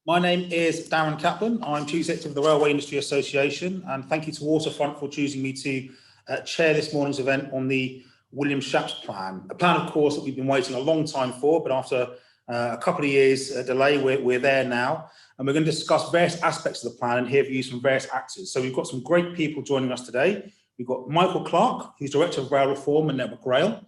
My name is Darren Kaplan. I'm Chief Executive of the Railway Industry Association, and thank you to Waterfront for choosing me to chair this morning's event on the Williams-Shapps Plan. A plan, of course, that we've been waiting a long time for, but after a couple of years delay, we're there now. And we're going to discuss various aspects of the plan and hear views from various actors. So we've got some great people joining us today. We've got Michael Clark, who's Director of Rail Reform and Network Rail.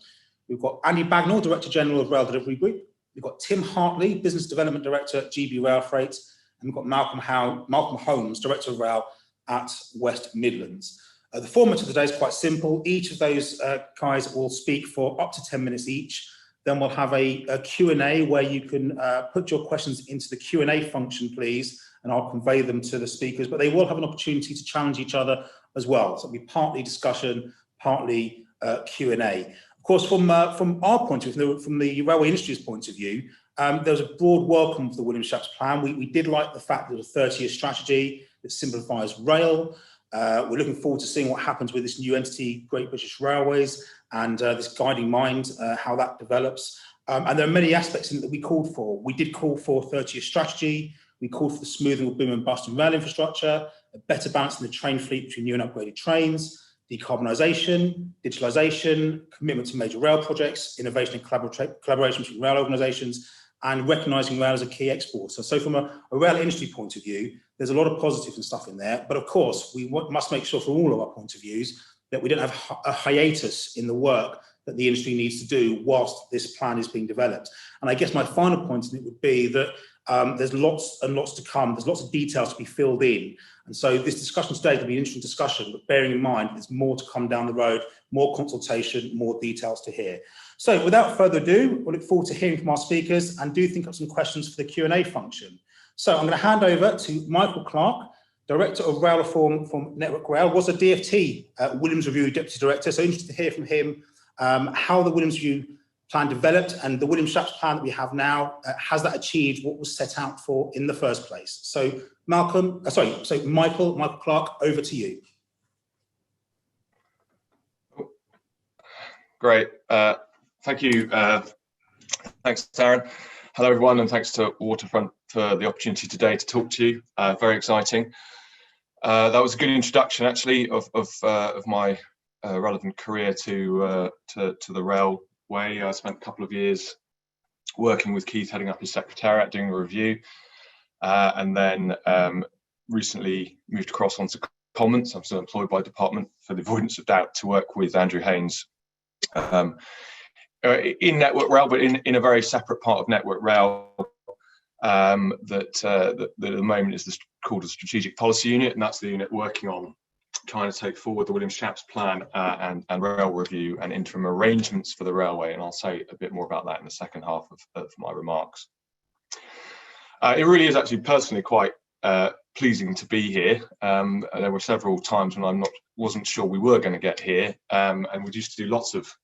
We've got Andy Bagnall, Director General of Rail Delivery Group. We've got Tim Hartley, Business Development Director at GB Rail Freight. And we've got Malcolm Holmes, Director of Rail at West Midlands. The format of today is quite simple. Each of those guys will speak for up to 10 minutes each. Then we'll have a Q&A where you can put your questions into the Q&A function, please, and I'll convey them to the speakers. But they will have an opportunity to challenge each other as well. So it'll be partly discussion, partly Q&A. Of course, from our point of view, from the railway industry's point of view, there was a broad welcome for the Williams-Shapps Plan. We did like the fact that it's a 30-year strategy that simplifies rail. We're looking forward to seeing what happens with this new entity, Great British Railways, and this guiding mind, how that develops. And there are many aspects in it that we called for. We did call for a 30-year strategy. We called for the smoothing of boom and bust in rail infrastructure, a better balance in the train fleet between new and upgraded trains, decarbonisation, digitalisation, commitment to major rail projects, innovation and collaboration between rail organisations, and recognising rail as a key exporter. So from a rail industry point of view, there's a lot of positives and stuff in there. But of course, we must make sure from all of our point of views that we don't have a hiatus in the work that the industry needs to do whilst this plan is being developed. And I guess my final point in it would be that there's lots and lots to come. There's lots of details to be filled in. And so this discussion today will be an interesting discussion, but bearing in mind, there's more to come down the road, more consultation, more details to hear. So without further ado, we'll look forward to hearing from our speakers and do think of some questions for the Q&A function. So I'm going to hand over to Michael Clark, Director of Rail Reform from Network Rail, was a DfT Williams Review Deputy Director. So interested to hear from him how the Williams Review Plan developed and the Williams-Shapps Plan that we have now, has that achieved what was set out for in the first place? So Michael Clark, over to you. Great, thank you. Thanks, Darren. Hello, everyone, and thanks to Waterfront for the opportunity today to talk to you. Very exciting. That was a good introduction, actually, of my relevant career to the railway. I spent a couple of years working with Keith, heading up his secretariat, doing a review, and then recently moved across onto comments. I'm still employed by the department, for the avoidance of doubt, to work with Andrew Haynes in Network Rail, but in a very separate part of Network Rail that at the moment is called a strategic policy unit, and that's the unit working on trying to take forward the Williams-Shapps Plan and rail review and interim arrangements for the railway, and I'll say a bit more about that in the second half of my remarks. It really is actually personally quite pleasing to be here. There were several times when I wasn't sure we were going to get here, and we used to do lots of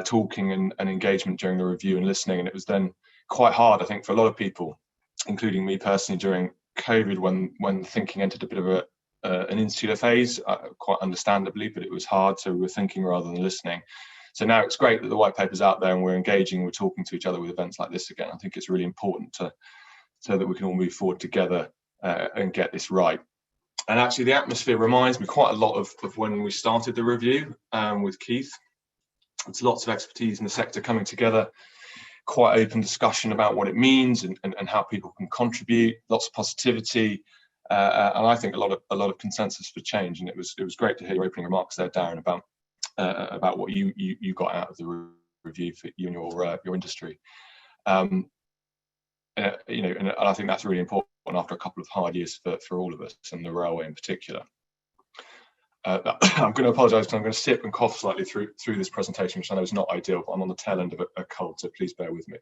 talking and engagement during the review and listening, and it was then quite hard, I think, for a lot of people, including me personally, during COVID, when thinking entered a bit of an insular phase, quite understandably, but it was hard, so we were thinking rather than listening. So now it's great that the white paper's out there and we're engaging, we're talking to each other with events like this again. I think it's really important so that we can all move forward together and get this right. And actually the atmosphere reminds me quite a lot of when we started the review with Keith. It's lots of expertise in the sector coming together, quite open discussion about what it means and how people can contribute, lots of positivity, and I think a lot of consensus for change. And it was great to hear your opening remarks there, Darren, about what you got out of the review for you and your industry. And I think that's really important after a couple of hard years for all of us, and the railway in particular. I'm going to apologise because I'm going to sip and cough slightly through this presentation, which I know is not ideal, but I'm on the tail end of a cold, so please bear with me.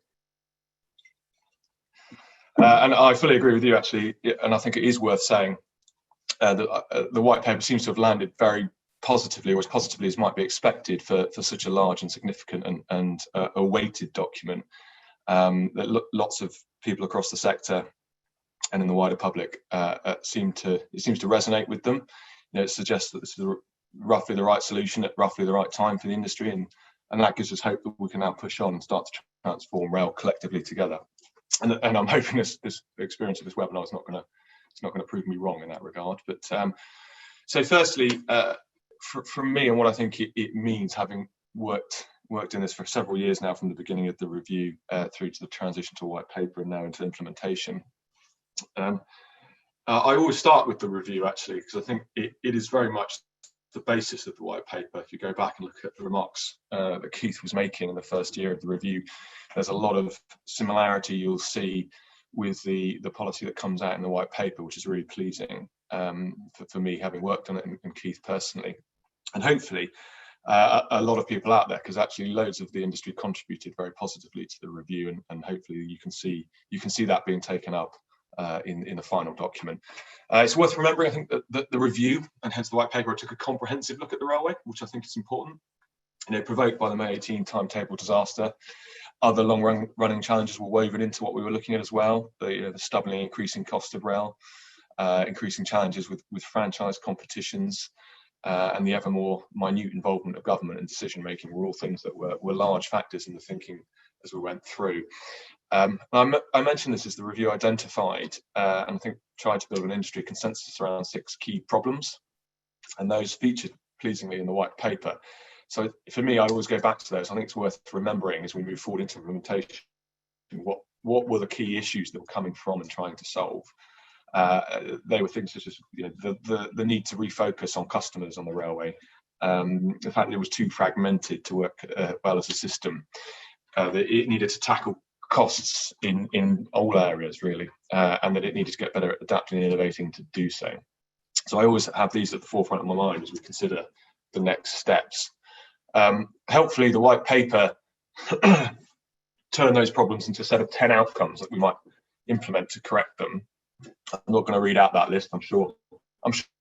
And I fully agree with you, actually, and I think it is worth saying that the white paper seems to have landed very positively, or as positively as might be expected for such a large and significant and awaited document. That lots of people across the sector and in the wider public it seems to resonate with them. It suggests that this is roughly the right solution at roughly the right time for the industry, and that gives us hope that we can now push on and start to transform rail collectively together. and I'm hoping this experience of this webinar is not going to prove me wrong in that regard. But so firstly, from me and what I think it means, having worked in this for several years now, from the beginning of the review through to the transition to a white paper and now into implementation. I always start with the review, actually, because I think it is very much the basis of the white paper. If you go back and look at the remarks that Keith was making in the first year of the review, there's a lot of similarity you'll see with the policy that comes out in the white paper, which is really pleasing for me, having worked on it, and Keith personally, and hopefully a lot of people out there, because actually loads of the industry contributed very positively to the review, and hopefully you can see that being taken up in the final document. It's worth remembering, I think, that the review, and hence the white paper, took a comprehensive look at the railway, which I think is important. Provoked by the May 18 timetable disaster, other long-running challenges were woven into what we were looking at as well. The stubbornly increasing cost of rail, increasing challenges with franchise competitions, and the ever more minute involvement of government in decision-making were all things that were large factors in the thinking as we went through. I mentioned this as the review identified, and I think tried to build an industry consensus around 6 key problems, and those featured pleasingly in the white paper. So for me, I always go back to those. I think it's worth remembering as we move forward into implementation, what were the key issues that were coming from and trying to solve. They were things such as the need to refocus on customers on the railway, the fact that it was too fragmented to work well as a system, that it needed to tackle costs in all areas really, and that it needed to get better at adapting and innovating to do so. So I always have these at the forefront of my mind as we consider the next steps. Helpfully, the white paper turned those problems into a set of 10 outcomes that we might implement to correct them. I'm not going to read out that list. I'm sure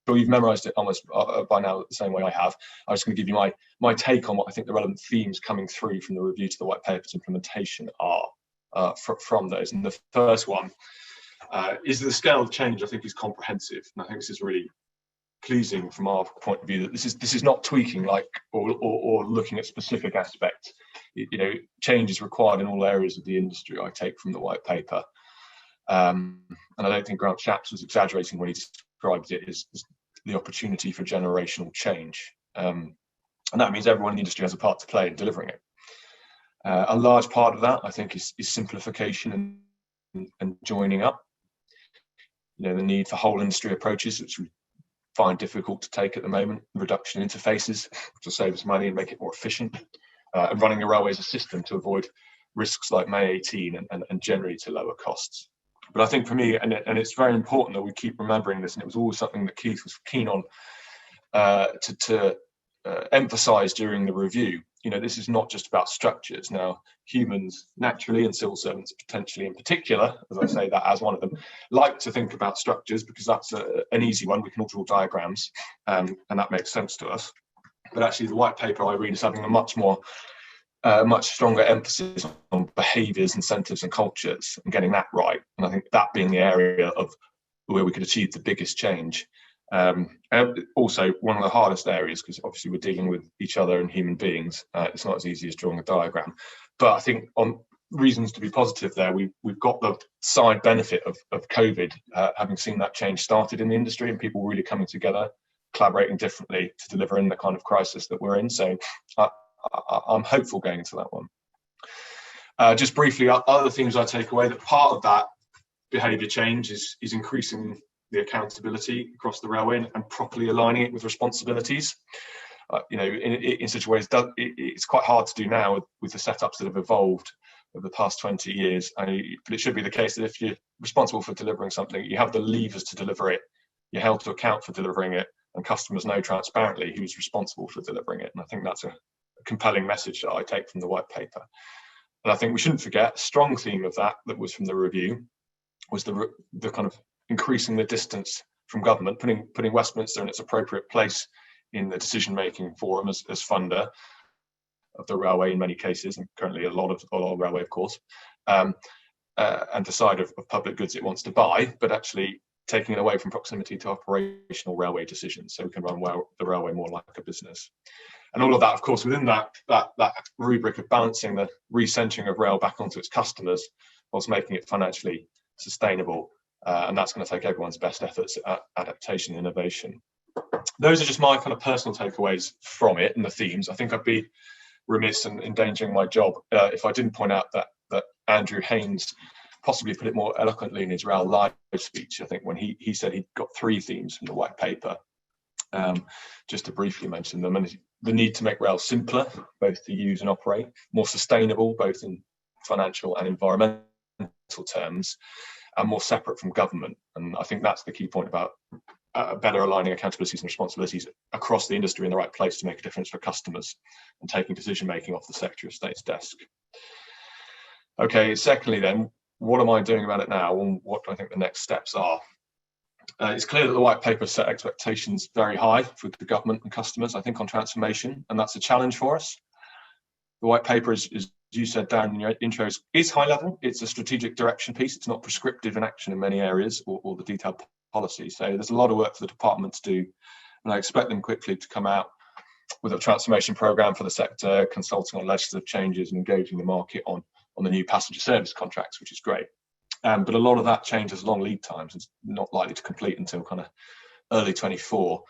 you've memorized it almost by now the same way I have. I'm just going to give you my take on what I think the relevant themes coming through from the review to the white paper's implementation are from those. And the first one is the scale of change, I think, is comprehensive. And I think this is really pleasing from our point of view, that this is not tweaking or looking at specific aspects. Change is required in all areas of the industry, I take from the white paper. And I don't think Williams-Shapps was exaggerating when he described it as the opportunity for generational change. And that means everyone in the industry has a part to play in delivering it. A large part of that, I think, is simplification and joining up. The need for whole industry approaches, which we find difficult to take at the moment, reduction in interfaces to save us money and make it more efficient, and running the railway as a system to avoid risks like May 18 and generally to lower costs. But I think for me, and it's very important that we keep remembering this, and it was always something that Keith was keen on to emphasize during the review. This is not just about structures. Now, humans naturally, and civil servants potentially in particular, as I say that as one of them, like to think about structures because that's an easy one. We can all draw diagrams, and that makes sense to us. But actually, the white paper I read is having a much stronger emphasis on behaviours, incentives, and cultures, and getting that right. And I think that being the area of where we could achieve the biggest change. And also one of the hardest areas, because obviously we're dealing with each other and human beings. It's not as easy as drawing a diagram. But I think on reasons to be positive there, we've got the side benefit of COVID, having seen that change started in the industry and people really coming together, collaborating differently to deliver in the kind of crisis that we're in. So I'm hopeful going into that one. Just briefly, other things I take away, that part of that behaviour change is increasing the accountability across the railway and properly aligning it with responsibilities. In such a way, it's quite hard to do now with the setups that have evolved over the past 20 years. But it should be the case that if you're responsible for delivering something, you have the levers to deliver it, you're held to account for delivering it, and customers know transparently who's responsible for delivering it. And I think that's a compelling message that I take from the white paper. And I think we shouldn't forget a strong theme of that was from the review was the kind of increasing the distance from government, putting Westminster in its appropriate place in the decision-making forum as funder of the railway in many cases, and currently a lot of railway, of course, and decide of public goods it wants to buy, but actually taking it away from proximity to operational railway decisions, so we can run the railway more like a business. And all of that, of course, within that rubric of balancing the recentering of rail back onto its customers, whilst making it financially sustainable. And that's going to take everyone's best efforts at adaptation and innovation. Those are just my kind of personal takeaways from it and the themes. I think I'd be remiss and endangering my job if I didn't point out that Andrew Haynes possibly put it more eloquently in his RAL Live speech, I think, when he said he'd got 3 themes from the white paper. Just to briefly mention them, and the need to make rail simpler, both to use and operate, more sustainable, both in financial and environmental terms, and more separate from government. And I think that's the key point about better aligning accountabilities and responsibilities across the industry in the right place to make a difference for customers and taking decision making off the Secretary of State's desk. Okay, secondly then, what am I doing about it now, and what do I think the next steps are? It's clear that the white paper set expectations very high for the government and customers, I think, on transformation, and that's a challenge for us. The white paper, as you said, Darren, in your intros, is high level. It's a strategic direction piece. It's not prescriptive in action in many areas or the detailed policy. So there's a lot of work for the department to do, and I expect them quickly to come out with a transformation programme for the sector, consulting on legislative changes and engaging the market on the new passenger service contracts, which is great. But a lot of that change has long lead times. It's not likely to complete until kind of early 24.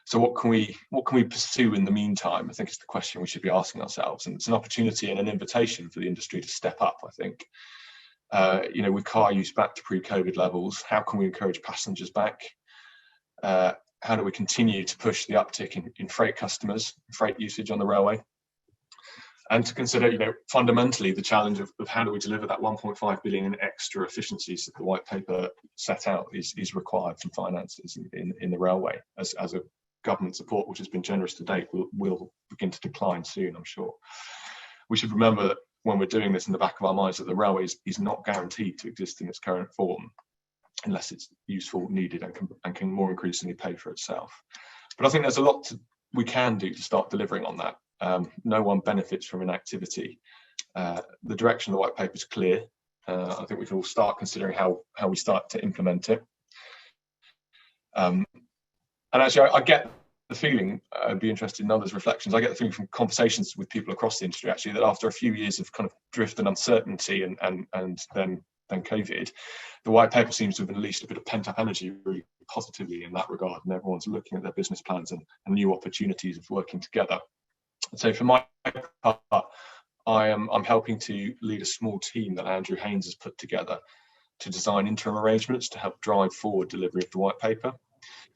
So what can we pursue in the meantime? I think it's the question we should be asking ourselves, and it's an opportunity and an invitation for the industry to step up. I think, with car use back to pre-COVID levels, how can we encourage passengers back? How do we continue to push the uptick in freight customers, freight usage on the railway? And to consider, fundamentally the challenge of how do we deliver that 1.5 billion in extra efficiencies that the white paper set out is required from finances in the railway as a government support, which has been generous to date, will begin to decline soon, I'm sure. We should remember that when we're doing this in the back of our minds, that the railway is not guaranteed to exist in its current form unless it's useful, needed, and can more increasingly pay for itself. But I think there's a lot we can do to start delivering on that. No one benefits from inactivity. The direction of the white paper is clear. I think we can all start considering how we start to implement it. And actually, I get the feeling, I'd be interested in others' reflections, I get the feeling from conversations with people across the industry, actually, that after a few years of kind of drift and uncertainty and then COVID, the white paper seems to have unleashed a bit of pent-up energy really positively in that regard, and everyone's looking at their business plans and new opportunities of working together. So for my part, I'm helping to lead a small team that Andrew Haynes has put together to design interim arrangements to help drive forward delivery of the white paper.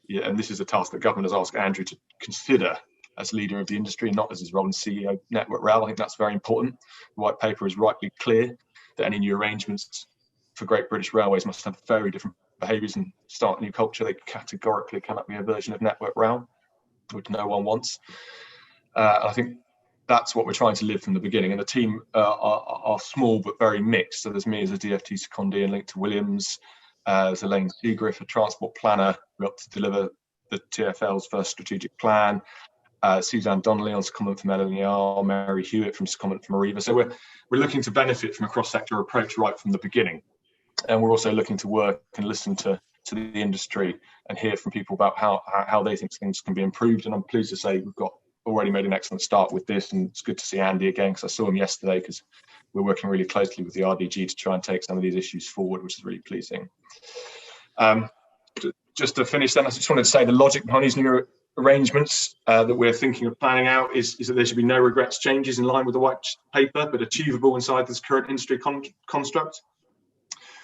Yeah, and this is a task that government has asked Andrew to consider as leader of the industry, not as his role as CEO of Network Rail. I think that's very important. The white paper is rightly clear that any new arrangements for Great British Railways must have very different behaviours and start a new culture. They categorically cannot be a version of Network Rail, which no one wants. I think that's what we're trying to live from the beginning. And the team are small but very mixed. So there's me as a DFT secondee and linked to Williams. There's Elaine Seagriff, a transport planner, who helped to deliver the TfL's first strategic plan. Suzanne Donnelly on secondment from LNER, Mary Hewitt from secondment from Arriva. So we're looking to benefit from a cross-sector approach right from the beginning. And we're also looking to work and listen to the industry and hear from people about how they think things can be improved. And I'm pleased to say we've already made an excellent start with this, and it's good to see Andy again, because I saw him yesterday, because we're working really closely with the RDG to try and take some of these issues forward, which is really pleasing. Just to finish then, I just wanted to say the logic behind these new arrangements that we're thinking of planning out is that there should be no regrets changes in line with the white paper, but achievable inside this current industry construct.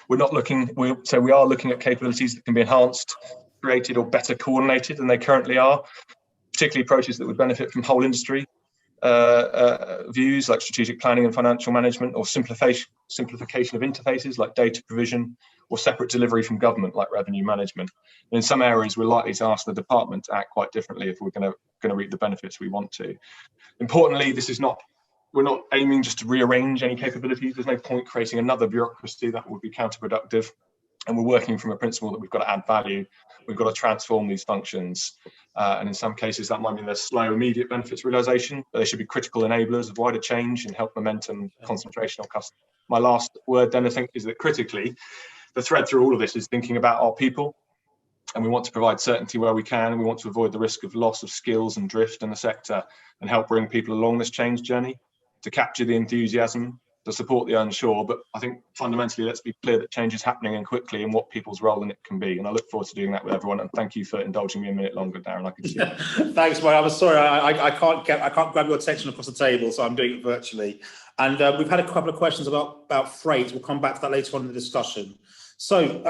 We are looking at capabilities that can be enhanced, created, or better coordinated than they currently are, particularly approaches that would benefit from whole industry views like strategic planning and financial management, or simplification of interfaces like data provision, or separate delivery from government like revenue management. And in some areas, we're likely to ask the department to act quite differently if we're going to reap the benefits we want to. Importantly, we're not aiming just to rearrange any capabilities. There's no point creating another bureaucracy that would be counterproductive. And we're working from a principle that we've got to add value. We've got to transform these functions. And in some cases, that might mean there's slow, immediate benefits realization, but they should be critical enablers of wider change and help momentum, concentration on customers. My last word then, I think, is that critically, the thread through all of this is thinking about our people. And we want to provide certainty where we can. And we want to avoid the risk of loss of skills and drift in the sector, and help bring people along this change journey, to capture the enthusiasm, to support the unsure. But I think fundamentally, let's be clear that change is happening and quickly, and what people's role in it can be. And I look forward to doing that with everyone. And thank you for indulging me a minute longer, Darren. I can see. Thanks, Mike. I'm sorry, I can't grab your attention across the table, so I'm doing it virtually. And we've had a couple of questions about freight. We'll come back to that later on in the discussion. So,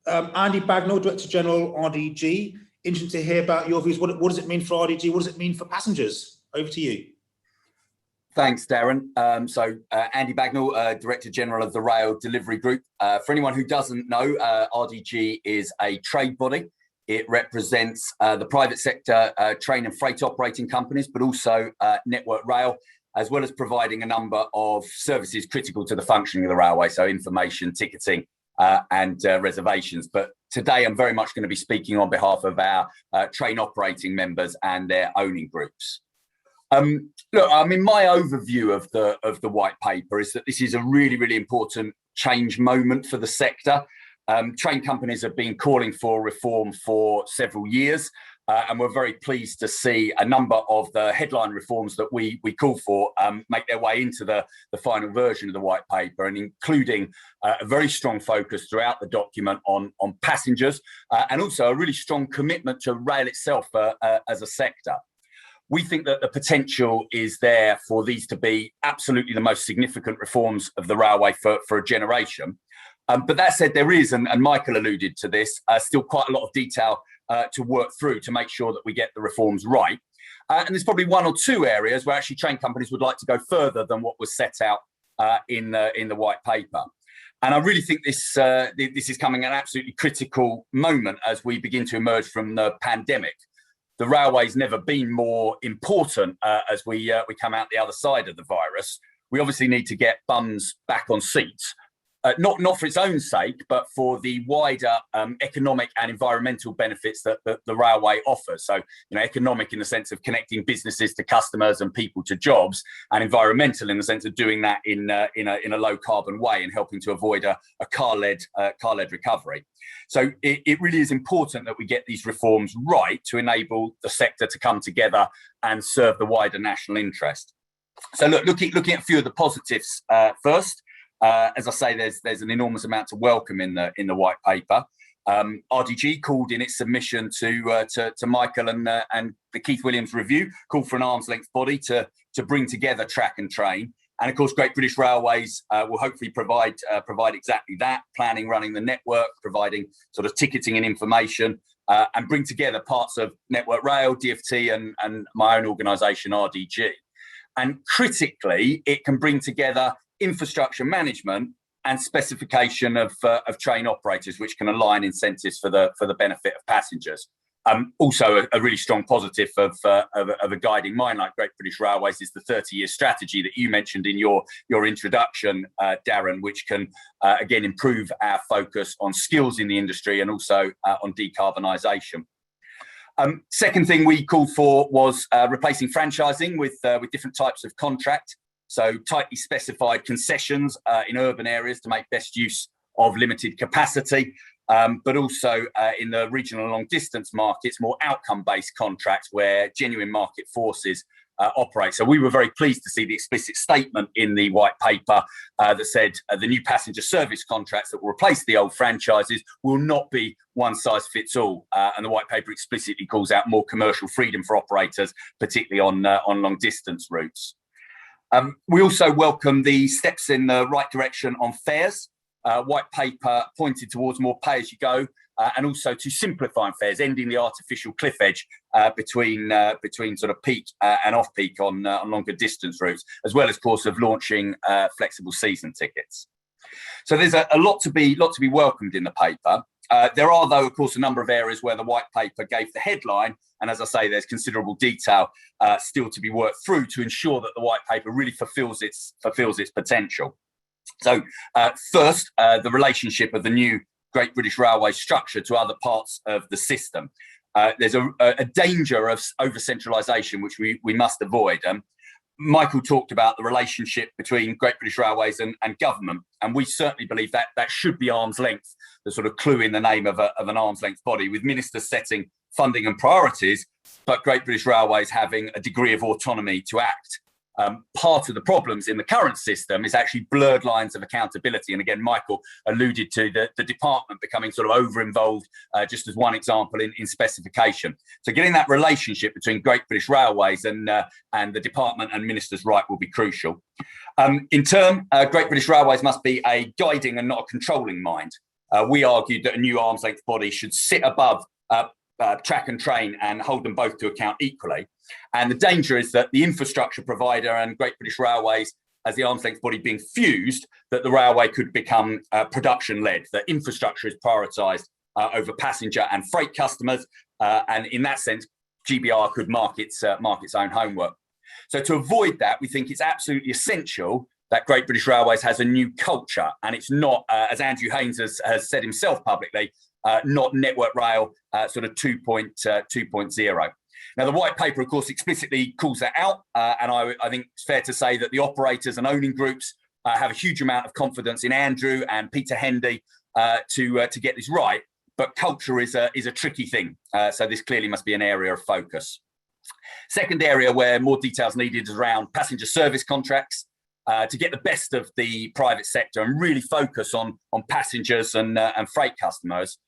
Andy Bagnall, Director General, RDG. Interested to hear about your views. What does it mean for RDG? What does it mean for passengers? Over to you. Thanks, Darren. Andy Bagnall, Director General of the Rail Delivery Group. For anyone who doesn't know, RDG is a trade body. It represents the private sector train and freight operating companies, but also Network Rail, as well as providing a number of services critical to the functioning of the railway, so information, ticketing, and reservations. But today I'm very much going to be speaking on behalf of our train operating members and their owning groups. Look, I mean, my overview of the white paper is that this is a really, really important change moment for the sector. Train companies have been calling for reform for several years, and we're very pleased to see a number of the headline reforms that we call for make their way into the final version of the white paper, and including a very strong focus throughout the document on passengers, and also a really strong commitment to rail itself as a sector. We think that the potential is there for these to be absolutely the most significant reforms of the railway for a generation. But that said, there is, and Michael alluded to this, still quite a lot of detail to work through to make sure that we get the reforms right. And there's probably one or two areas where actually train companies would like to go further than what was set out in the white paper. And I really think this is coming at an absolutely critical moment as we begin to emerge from the pandemic. The railway's never been more important as we come out the other side of the virus. We obviously need to get bums back on seats, not for its own sake, but for the wider economic and environmental benefits that the railway offers. So, economic in the sense of connecting businesses to customers and people to jobs, and environmental in the sense of doing that in a low carbon way and helping to avoid a car-led recovery. So it really is important that we get these reforms right to enable the sector to come together and serve the wider national interest. So looking at a few of the positives first. As I say, there's an enormous amount to welcome in the white paper. RDG called in its submission to Michael and the Keith Williams review, called for an arm's length body to bring together track and train. And of course, Great British Railways will hopefully provide exactly that, planning, running the network, providing sort of ticketing and information, and bring together parts of Network Rail, DfT, and my own organisation, RDG. And critically, it can bring together infrastructure management and specification of train operators, which can align incentives for the benefit of passengers. Also, a really strong positive of a guiding mind like Great British Railways is the 30-year strategy that you mentioned in your introduction, Darren, which can again improve our focus on skills in the industry and also on decarbonisation. Second thing we called for was replacing franchising with different types of contract. So tightly specified concessions in urban areas to make best use of limited capacity, but also in the regional and long distance markets, more outcome-based contracts where genuine market forces operate. So we were very pleased to see the explicit statement in the white paper that said the new passenger service contracts that will replace the old franchises will not be one size fits all. And the white paper explicitly calls out more commercial freedom for operators, particularly on long distance routes. We also welcome the steps in the right direction on fares. White paper pointed towards more pay-as-you-go and also to simplifying fares, ending the artificial cliff edge between sort of peak and off-peak on longer distance routes, as well as, of course, of launching flexible season tickets. So there's a lot to be welcomed in the paper. There are, though, of course, a number of areas where the white paper gave the headline, and as I say, there's considerable detail still to be worked through to ensure that the white paper really fulfills its potential. So first, the relationship of the new Great British Railways structure to other parts of the system. There's a danger of over-centralisation, which we must avoid. Michael talked about the relationship between Great British Railways and government, and we certainly believe that should be arm's length, the sort of clue in the name of an arm's length body, with ministers setting funding and priorities, but Great British Railways having a degree of autonomy to act. Part of the problems in the current system is actually blurred lines of accountability. And again, Michael alluded to the department becoming sort of over-involved, just as one example in specification. So getting that relationship between Great British Railways and the department and ministers right will be crucial. In turn, Great British Railways must be a guiding and not a controlling mind. We argued that a new arm's length body should sit above track and train and hold them both to account equally. And the danger is that the infrastructure provider and Great British Railways, as the arm's length body being fused, that the railway could become production-led, that infrastructure is prioritised over passenger and freight customers. And in that sense, GBR could mark its own homework. So to avoid that, we think it's absolutely essential that Great British Railways has a new culture, and it's not, as Andrew Haynes has said himself publicly, not Network Rail sort of 2.0. Now, the white paper, of course, explicitly calls that out, and I think it's fair to say that the operators and owning groups have a huge amount of confidence in Andrew and Peter Hendy to get this right. But culture is a tricky thing, so this clearly must be an area of focus. Second area where more details needed is around passenger service contracts. To get the best of the private sector and really focus on passengers and freight customers,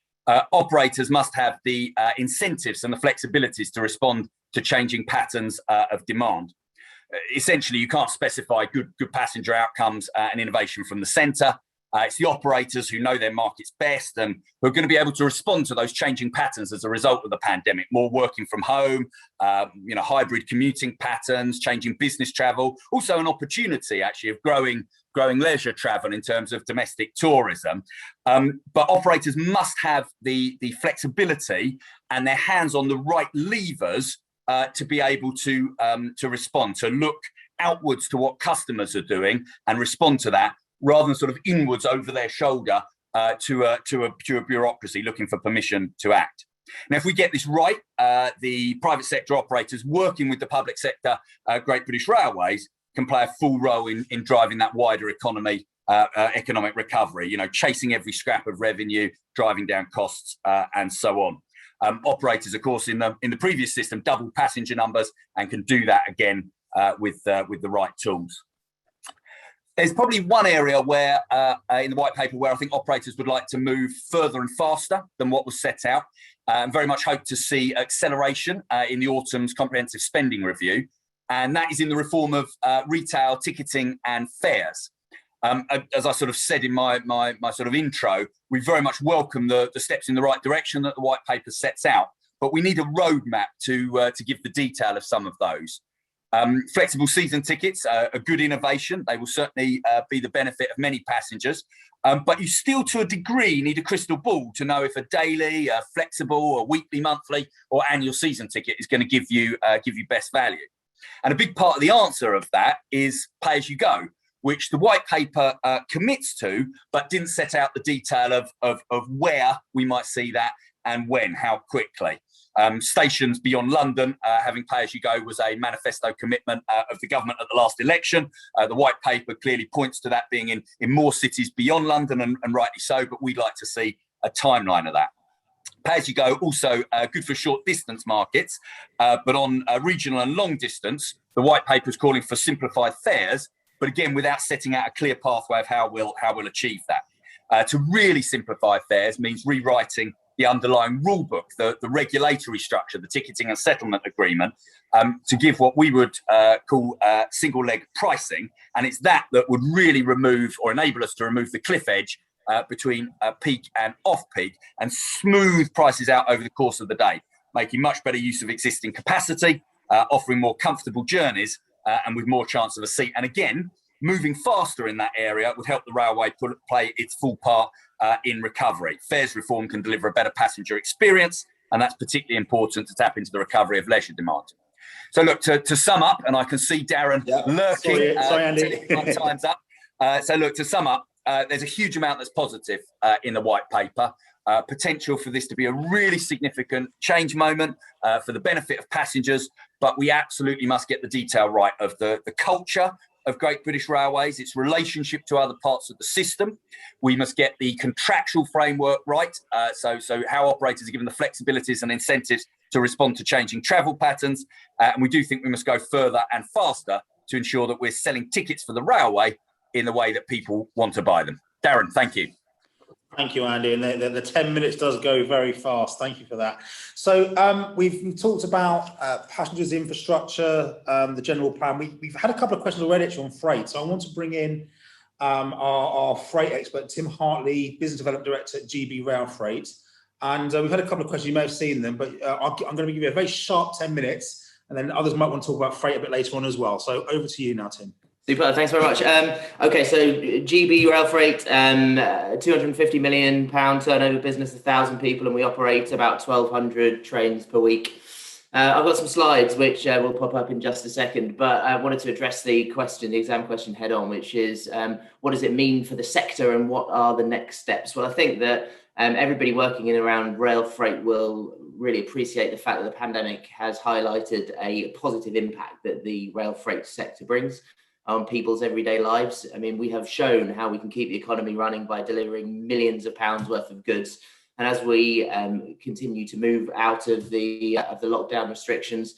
operators must have the incentives and the flexibilities to respond to changing patterns of demand. Essentially, you can't specify good passenger outcomes and innovation from the centre. It's the operators who know their markets best and who are going to be able to respond to those changing patterns as a result of the pandemic. More working from home, hybrid commuting patterns, changing business travel, also an opportunity actually of growing leisure travel in terms of domestic tourism. But operators must have the flexibility and their hands on the right levers to be able to respond, to look outwards to what customers are doing and respond to that, rather than sort of inwards over their shoulder to a bureaucracy looking for permission to act. Now, if we get this right, the private sector operators working with the public sector, Great British Railways, can play a full role in driving that wider economic recovery, chasing every scrap of revenue, driving down costs, and so on. Operators, of course, in the previous system, doubled passenger numbers and can do that again with the right tools. There's probably one area where, in the white paper, where I think operators would like to move further and faster than what was set out. Very much hope to see acceleration in the autumn's comprehensive spending review, and that is in the reform of retail ticketing and fares. As I sort of said in my sort of intro, we very much welcome the steps in the right direction that the white paper sets out, but we need a roadmap to give the detail of some of those. Flexible season tickets are a good innovation. They will certainly be the benefit of many passengers, but you still, to a degree, need a crystal ball to know if a daily, a flexible, a weekly, monthly, or annual season ticket is going to give you best value. And a big part of the answer of that is pay as you go, which the white paper commits to, but didn't set out the detail of where we might see that and when, how quickly. Stations beyond London having pay-as-you-go was a manifesto commitment of the government at the last election. The white paper clearly points to that being in more cities beyond London, and rightly so, but we'd like to see a timeline of that. Pay-as-you-go also good for short distance markets, but on regional and long distance, the white paper is calling for simplified fares, but again, without setting out a clear pathway of how we'll achieve that. To really simplify fares means rewriting the underlying rule book, the regulatory structure, the ticketing and settlement agreement, to give what we would call single leg pricing. And it's that would really remove or enable us to remove the cliff edge between peak and off-peak and smooth prices out over the course of the day, making much better use of existing capacity, offering more comfortable journeys and with more chance of a seat. And again, moving faster in that area would help the railway play its full part in recovery. Fares reform can deliver a better passenger experience, and that's particularly important to tap into the recovery of leisure demand. So look, to sum up, and I can see Darren lurking. Sorry, Andy. My time's up. So look, to sum up, there's a huge amount that's positive in the white paper. Potential for this to be a really significant change moment for the benefit of passengers, but we absolutely must get the detail right of the culture of Great British Railways, its relationship to other parts of the system. We must get the contractual framework right, so how operators are given the flexibilities and incentives to respond to changing travel patterns. And we do think we must go further and faster to ensure that we're selling tickets for the railway in the way that people want to buy them. Darren, thank you. Thank you, Andy. And the 10 minutes does go very fast. Thank you for that. So we've talked about passengers, infrastructure, the general plan. We've had a couple of questions already actually on freight. So I want to bring in our freight expert, Tim Hartley, Business Development Director at GB Rail Freight. And we've had a couple of questions, you may have seen them, but I'm going to give you a very sharp 10 minutes, and then others might want to talk about freight a bit later on as well. So over to you now, Tim. Super, thanks very much. Okay, so GB Rail Freight, £250 million turnover business, 1,000 people, and we operate about 1,200 trains per week. I've got some slides which will pop up in just a second, but I wanted to address the exam question head on, which is what does it mean for the sector and what are the next steps? Well, I think that everybody working in and around rail freight will really appreciate the fact that the pandemic has highlighted a positive impact that the rail freight sector brings on people's everyday lives. I mean, we have shown how we can keep the economy running by delivering millions of pounds worth of goods. And as we continue to move out of the lockdown restrictions,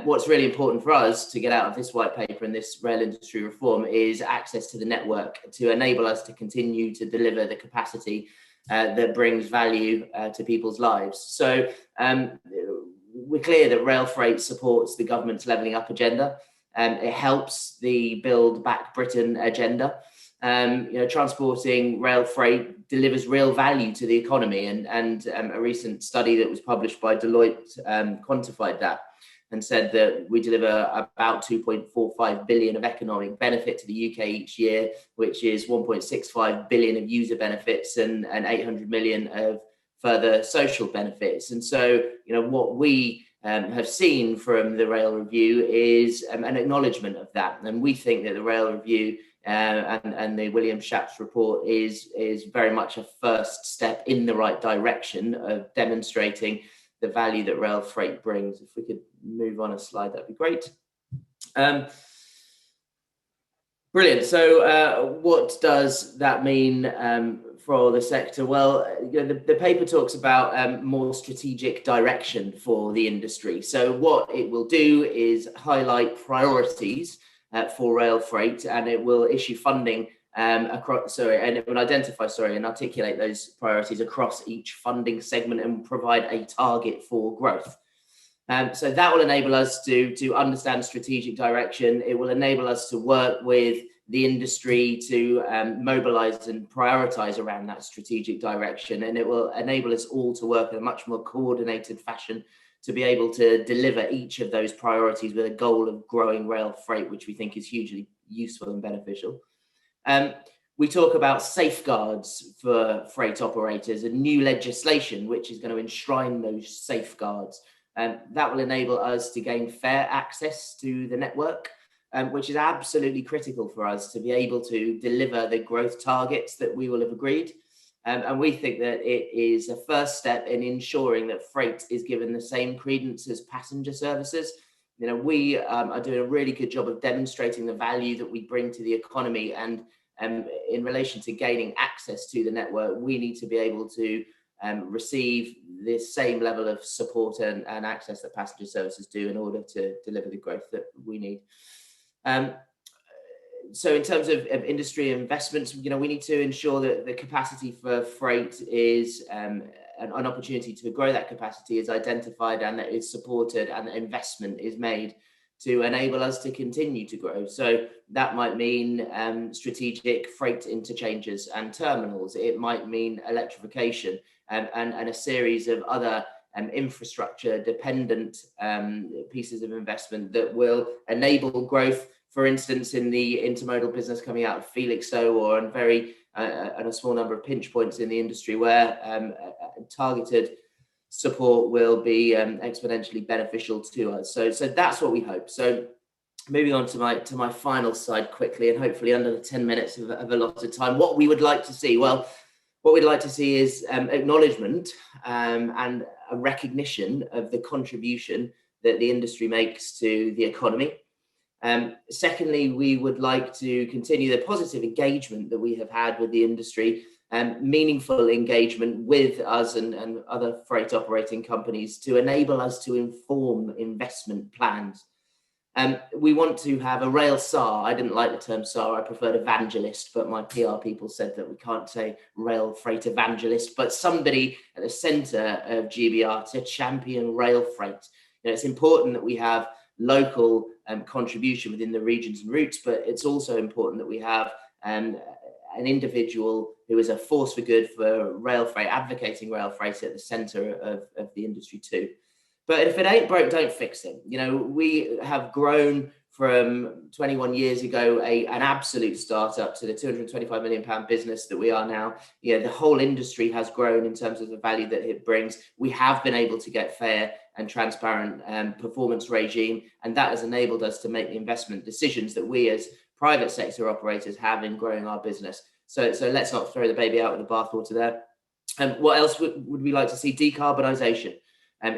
what's really important for us to get out of this white paper and this rail industry reform is access to the network to enable us to continue to deliver the capacity that brings value to people's lives. So we're clear that rail freight supports the government's levelling up agenda. It helps the Build Back Britain agenda. Transporting rail freight delivers real value to the economy, and a recent study that was published by Deloitte quantified that and said that we deliver about 2.45 billion of economic benefit to the UK each year, which is 1.65 billion of user benefits and 800 million of further social benefits. And so, what we have seen from the Rail Review is an acknowledgement of that. And we think that the Rail Review and the Williams-Shapps report is very much a first step in the right direction of demonstrating the value that rail freight brings. If we could move on a slide, that'd be great. Brilliant. So what does that mean for the sector? Well, the paper talks about more strategic direction for the industry. So what it will do is highlight priorities for rail freight, and it will issue funding and it will identify and articulate those priorities across each funding segment and provide a target for growth. So that will enable us to understand strategic direction. It will enable us to work with the industry to mobilize and prioritize around that strategic direction, and it will enable us all to work in a much more coordinated fashion to be able to deliver each of those priorities with a goal of growing rail freight, which we think is hugely useful and beneficial. We talk about safeguards for freight operators and new legislation, which is going to enshrine those safeguards. That will enable us to gain fair access to the network, which is absolutely critical for us to be able to deliver the growth targets that we will have agreed. And we think that it is a first step in ensuring that freight is given the same credence as passenger services. We are doing a really good job of demonstrating the value that we bring to the economy, and in relation to gaining access to the network, we need to be able to receive the same level of support and access that passenger services do in order to deliver the growth that we need. So in terms of industry investments, we need to ensure that the capacity for freight is an opportunity to grow that capacity is identified and that is supported, and that investment is made to enable us to continue to grow. So that might mean strategic freight interchanges and terminals. It might mean electrification and a series of other infrastructure dependent pieces of investment that will enable growth. For instance, in the intermodal business coming out of Felixstowe, or on a small number of pinch points in the industry where targeted support will be exponentially beneficial to us. So that's what we hope. So moving on to my final slide quickly, and hopefully under the 10 minutes of allotted time, what we would like to see. Well, what we'd like to see is acknowledgement and a recognition of the contribution that the industry makes to the economy. Secondly, we would like to continue the positive engagement that we have had with the industry, meaningful engagement with us and other freight operating companies to enable us to inform investment plans. We want to have a rail SAR. I didn't like the term SAR, I preferred evangelist, but my PR people said that we can't say rail freight evangelist, but somebody at the centre of GBR to champion rail freight. It's important that we have local contribution within the regions and routes, but it's also important that we have an individual who is a force for good for rail freight, advocating rail freight at the centre of the industry too. But if it ain't broke, don't fix it. We have grown from 21 years ago, an absolute startup to the £225 million business that we are now. The whole industry has grown in terms of the value that it brings. We have been able to get fair and transparent performance regime, and that has enabled us to make the investment decisions that we as private sector operators have in growing our business. So let's not throw the baby out with the bathwater there. What else would we like to see? Decarbonisation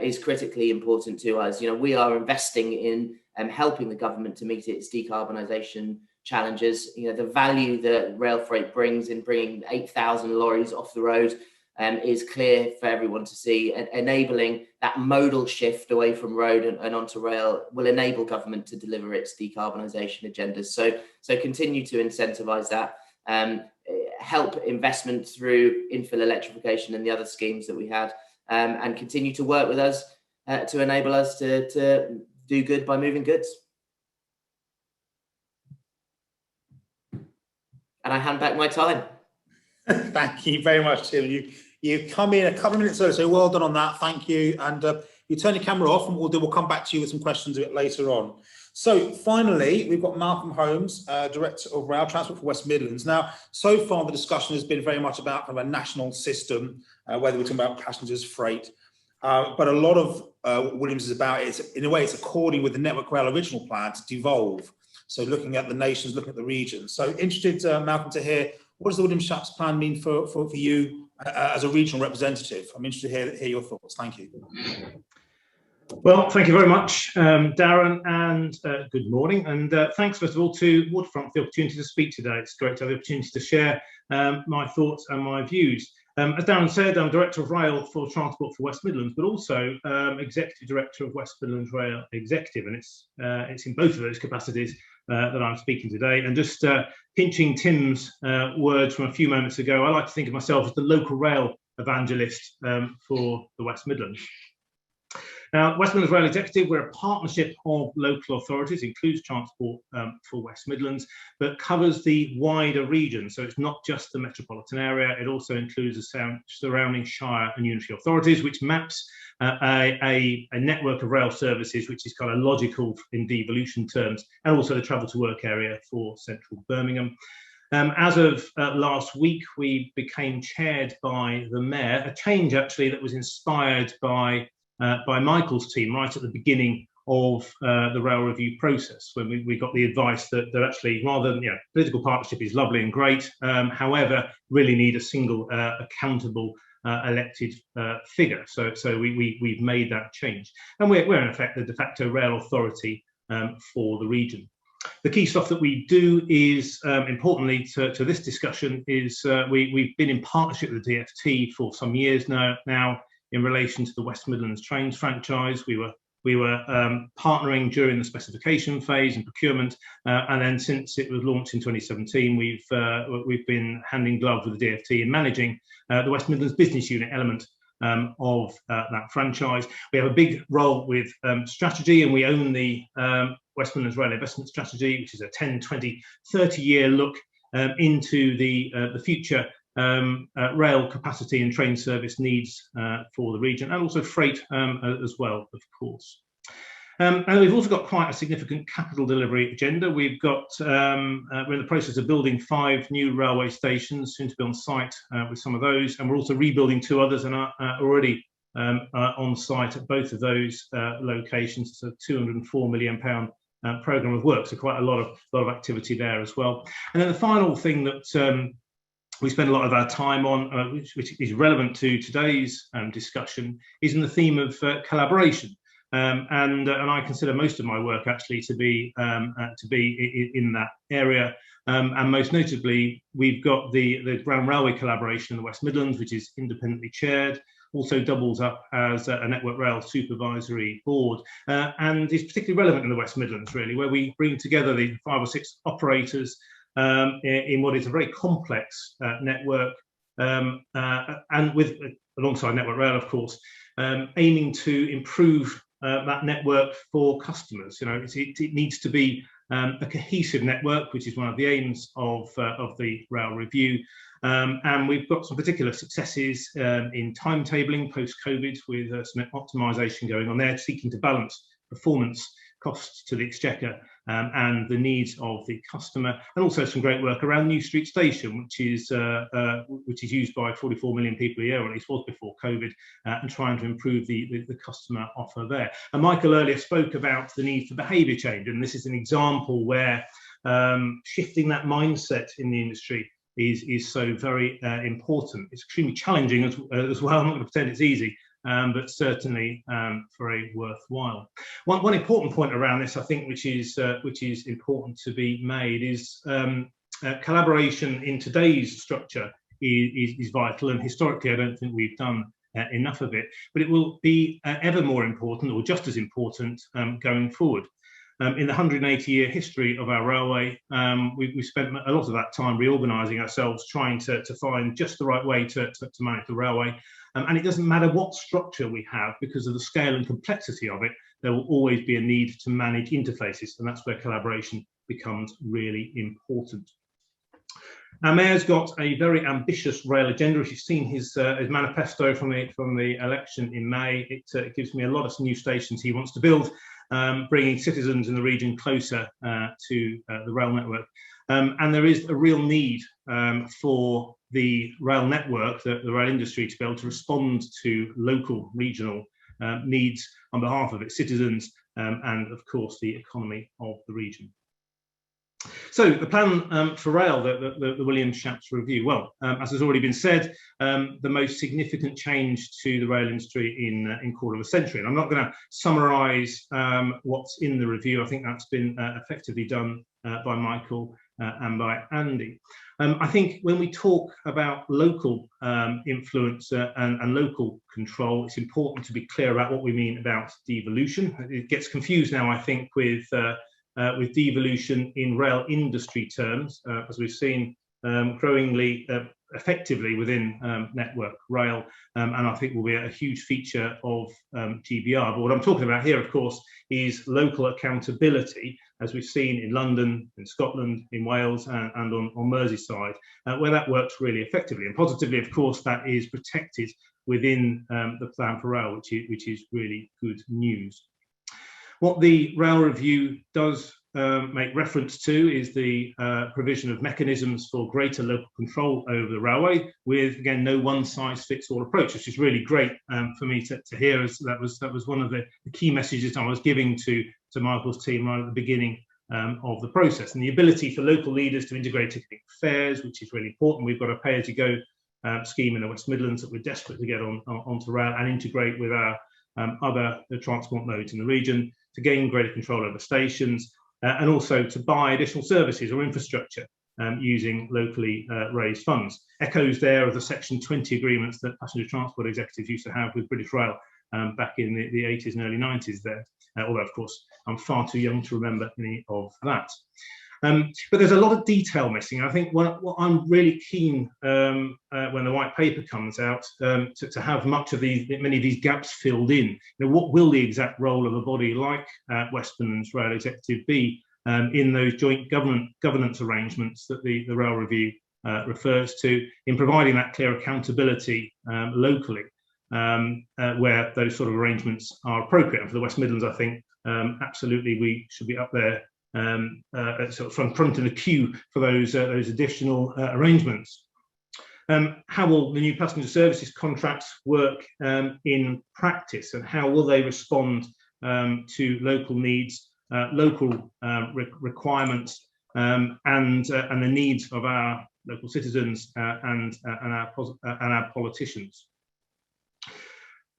is critically important to us. We are investing in helping the government to meet its decarbonisation challenges. The value that rail freight brings in bringing 8,000 lorries off the road is clear for everyone to see. Enabling that modal shift away from road and onto rail will enable government to deliver its decarbonisation agendas. So continue to incentivise that. Help investment through infill electrification and the other schemes that we had. And continue to work with us to enable us to do good by moving goods. And I hand back my time. Thank you very much, Tim. You come in a couple of minutes early, so well done on that. Thank you. And you turn your camera off, and we'll come back to you with some questions a bit later on. So finally, we've got Malcolm Holmes, Director of Rail Transport for West Midlands. Now, so far the discussion has been very much about kind of a national system, whether we're talking about passengers, freight, but a lot of Williams is about, in a way, it's according with the Network Rail original plan to devolve. So looking at the nations, looking at the regions. So interested, Malcolm, to hear, what does the Williams-Shapps Plan mean for you as a regional representative? I'm interested to hear your thoughts. Thank you. Well, thank you very much, Darren, and good morning. And thanks, first of all, to Waterfront for the opportunity to speak today. It's great to have the opportunity to share my thoughts and my views. As Darren said, I'm Director of Rail for Transport for West Midlands, but also Executive Director of West Midlands Rail Executive, and it's in both of those capacities that I'm speaking today. And just pinching Tim's words from a few moments ago, I like to think of myself as the local rail evangelist for the West Midlands. Now, West Midlands Rail Executive, we're a partnership of local authorities, includes Transport for West Midlands, but covers the wider region. So it's not just the metropolitan area, it also includes the surrounding shire and unitary authorities, which maps a network of rail services, which is kind of logical in devolution terms, and also the travel to work area for central Birmingham. As of last week, we became chaired by the Mayor, a change actually that was inspired by Michael's team right at the beginning of the rail review process, when we got the advice that actually, rather than, political partnership is lovely and great, however, really need a single accountable elected figure. So we've made that change, and we're in effect the de facto rail authority for the region. The key stuff that we do is, importantly to this discussion, is we've been in partnership with the DFT for some years now in relation to the West Midlands Trains franchise. We were partnering during the specification phase and procurement, and then since it was launched in 2017, we've been hand in glove with the DFT in managing the West Midlands business unit element of that franchise. We have a big role with strategy, and we own the West Midlands Rail Investment Strategy, which is a 10, 20, 30-year look into the future rail capacity and train service needs for the region, and also freight as well, of course. And we've also got quite a significant capital delivery agenda. We've got, we're in the process of building 5 new railway stations, soon to be on site with some of those, and we're also rebuilding 2 others and are already on site at both of those locations. It's a £204 million programme of work, so quite a lot of activity there as well. And then the final thing that we spend a lot of our time on, which is relevant to today's discussion, is in the theme of collaboration. And I consider most of my work actually to be in that area. And most notably, we've got the Ground Railway collaboration in the West Midlands, which is independently chaired. also doubles up as a Network Rail Supervisory Board, and is particularly relevant in the West Midlands, really, where we bring together the 5 or 6 operators in what is a very complex network, and alongside Network Rail, of course, aiming to improve that network for customers. You know, it needs to be a cohesive network, which is one of the aims of the rail review. And we've got some particular successes in timetabling post-COVID, with some optimisation going on there, seeking to balance performance, costs to the exchequer, and the needs of the customer, and also some great work around New Street Station, which is used by 44 million people a year, or at least was before COVID, and trying to improve the customer offer there. And Michael earlier spoke about the need for behaviour change, and this is an example where shifting that mindset in the industry is so very important. It's extremely challenging as well. I'm not going to pretend it's easy, but certainly very worthwhile. One important point around this, I think, which is important to be made, is collaboration in today's structure is vital, and historically I don't think we've done enough of it, but it will be ever more important, or just as important, going forward. In the 180-year history of our railway, we've spent a lot of that time reorganising ourselves, trying to find just the right way to manage the railway. And it doesn't matter what structure we have, because of the scale and complexity of it, there will always be a need to manage interfaces, and that's where collaboration becomes really important. Our mayor's got a very ambitious rail agenda. As you've seen his manifesto from the election in May, it gives me a lot of new stations he wants to build, bringing citizens in the region closer to the rail network. And there is a real need for the rail network, the rail industry, to be able to respond to local, regional needs on behalf of its citizens, and of course the economy of the region. So the plan for rail, the Williams-Shapps review. Well, as has already been said, the most significant change to the rail industry in quarter of a century. And I'm not going to summarise what's in the review. I think that's been effectively done by Michael and by Andy. I think when we talk about local influence and local control, it's important to be clear about what we mean about devolution. It gets confused now, I think, with devolution in rail industry terms, as we've seen growingly effectively within Network Rail, and I think will be a huge feature of GBR. But what I'm talking about here, of course, is local accountability, as we've seen in London, in Scotland, in Wales, and on Merseyside, where that works really effectively. And positively, of course, that is protected within the Plan for Rail, which is really good news. What the rail review does make reference to is the provision of mechanisms for greater local control over the railway, with, again, no one-size-fits-all approach, which is really great for me to hear, as that was one of the key messages I was giving to Michael's team right at the beginning of the process. And the ability for local leaders to integrate ticketing fares, which is really important. We've got a pay-as-you-go scheme in the West Midlands that we're desperate to get onto rail and integrate with our other transport modes in the region, to gain greater control over stations, and also to buy additional services or infrastructure using locally raised funds. Echoes there of the Section 20 agreements that passenger transport executives used to have with British Rail back in the 80s and early 90s there, although of course I'm far too young to remember any of that. But there's a lot of detail missing. I think what I'm really keen when the white paper comes out to have many of these gaps filled in. You know, what will the exact role of a body like West Midlands Rail Executive be in those joint governance arrangements that the rail review refers to, in providing that clear accountability locally, where those sort of arrangements are appropriate. And for the West Midlands, I think absolutely we should be up there, sort of front in the queue for those additional arrangements. How will the new passenger services contracts work in practice, and how will they respond to local needs, local requirements, and the needs of our local citizens and our politicians?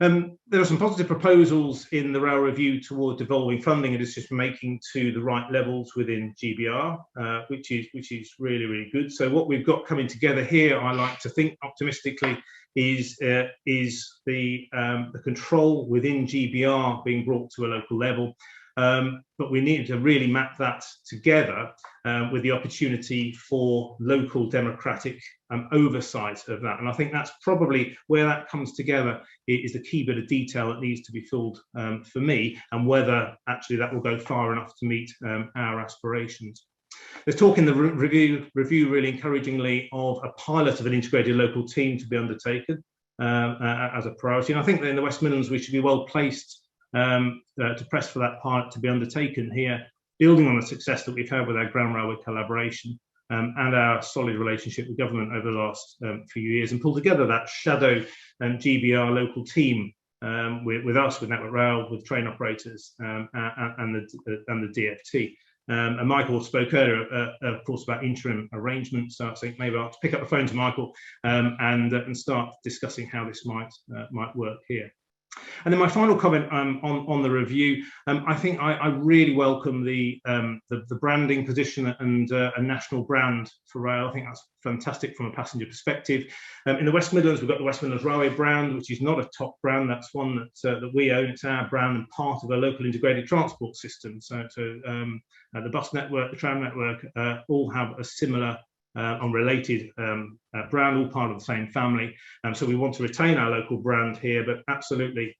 There are some positive proposals in the rail review toward devolving funding and decision making to the right levels within GBR, which is really, really good. So what we've got coming together here, I like to think optimistically, is the control within GBR being brought to a local level. But we need to really map that together with the opportunity for local democratic oversight of that. And I think that's probably where that comes together is the key bit of detail that needs to be filled for me, and whether actually that will go far enough to meet our aspirations. There's talk in the review really encouragingly of a pilot of an integrated local team to be undertaken as a priority. And I think that in the West Midlands we should be well placed to press for that pilot to be undertaken here, building on the success that we've had with our Grand Railway collaboration and our solid relationship with government over the last few years, and pull together that shadow GBR local team with us, with Network Rail, with train operators and the DfT. And Michael spoke earlier, of course, about interim arrangements. So I think maybe I'll pick up the phone to Michael and start discussing how this might work here. And then my final comment on the review, I think I really welcome the branding position and a national brand for rail. I think that's fantastic from a passenger perspective. In the West Midlands, we've got the West Midlands Railway brand, which is not a top brand. That's one that we own. It's our brand and part of a local integrated transport system. So the bus network, the tram network, all have a similar unrelated brand, all part of the same family. So we want to retain our local brand here, but absolutely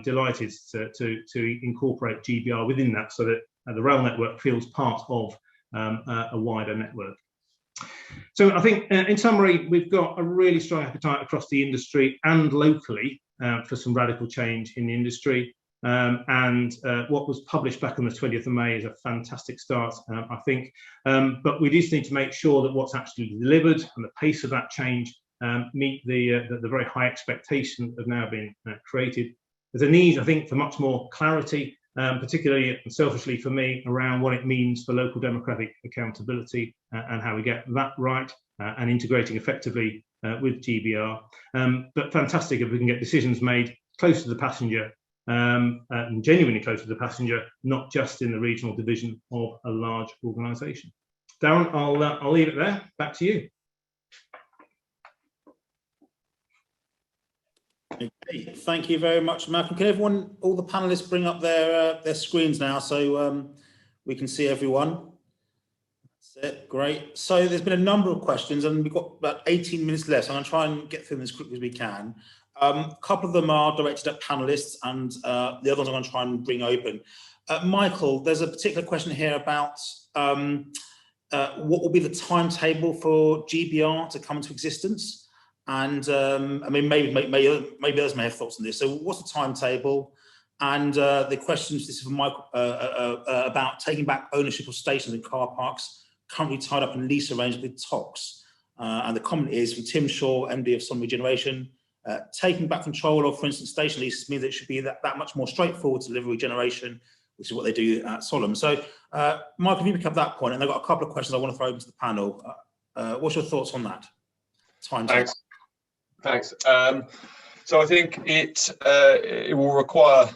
delighted to incorporate GBR within that, so that the rail network feels part of a wider network. So I think in summary, we've got a really strong appetite across the industry and locally for some radical change in the industry. What was published back on the 20th of May is a fantastic start, I think. But we just need to make sure that what's actually delivered and the pace of that change meet the very high expectation that have now been created. There's a need, I think, for much more clarity, particularly and selfishly for me, around what it means for local democratic accountability and how we get that right and integrating effectively with GBR. But fantastic if we can get decisions made close to the passenger, and genuinely close to the passenger, not just in the regional division of a large organisation. Darren, I'll leave it there. Back to you. Okay, thank you very much, Malcolm. Can everyone, all the panelists, bring up their screens now so we can see everyone? That's it, great. So there's been a number of questions and we've got about 18 minutes left. So I'm going to try and get through them as quickly as we can. A couple of them are directed at panelists and the others I'm going to try and bring open. Michael, there's a particular question here about what will be the timetable for GBR to come into existence? And I mean, maybe others may have thoughts on this. So what's the timetable? And the questions, this is from Michael, about taking back ownership of stations and car parks currently tied up in lease arrangements with TOCs. And the comment is from Tim Shaw, MD of Sun Regeneration, taking back control of, for instance, station leases means it should be that much more straightforward to deliver regeneration, which is what they do at Solom. So, Michael, if you pick up that point, and I've got a couple of questions I want to throw open to the panel. What's your thoughts on that? Thanks. So I think it will require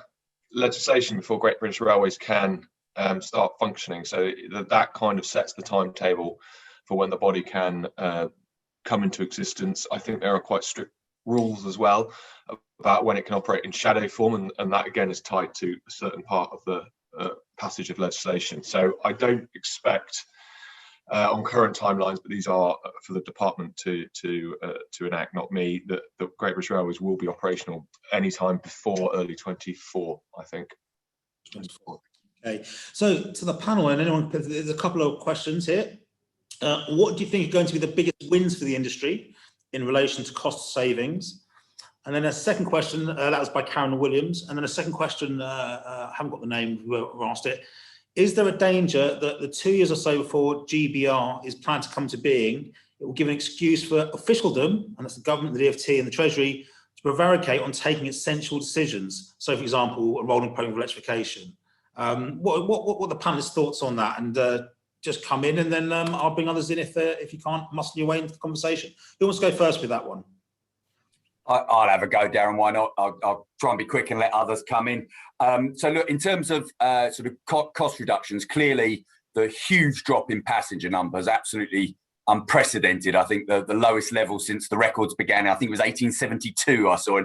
legislation before Great British Railways can start functioning. So that kind of sets the timetable for when the body can come into existence. I think there are quite strict rules as well about when it can operate in shadow form, and that again is tied to a certain part of the passage of legislation. So I don't expect on current timelines, but these are for the department to enact, not me, that the Great British Railways will be operational anytime before early 24, I think. 24. Okay, so to the panel, and anyone, there's a couple of questions here. What do you think are going to be the biggest wins for the industry in relation to cost savings? And then a second question, that was by Karen Williams. And then a second question, I haven't got the name who asked it. Is there a danger that the 2 years or so before GBR is planned to come to being, it will give an excuse for officialdom, and that's the government, the DfT and the Treasury, to prevaricate on taking essential decisions? So, for example, a rolling program of electrification. What are the panelists' thoughts on that? And just come in, and then I'll bring others in if you can't muscle your way into the conversation. Who wants to go first with that one? I'll have a go, Darren. Why not? I'll try and be quick and let others come in. So look, in terms of sort of cost reductions, clearly the huge drop in passenger numbers absolutely unprecedented. I think the lowest level since the records began, I think it was 1872, I saw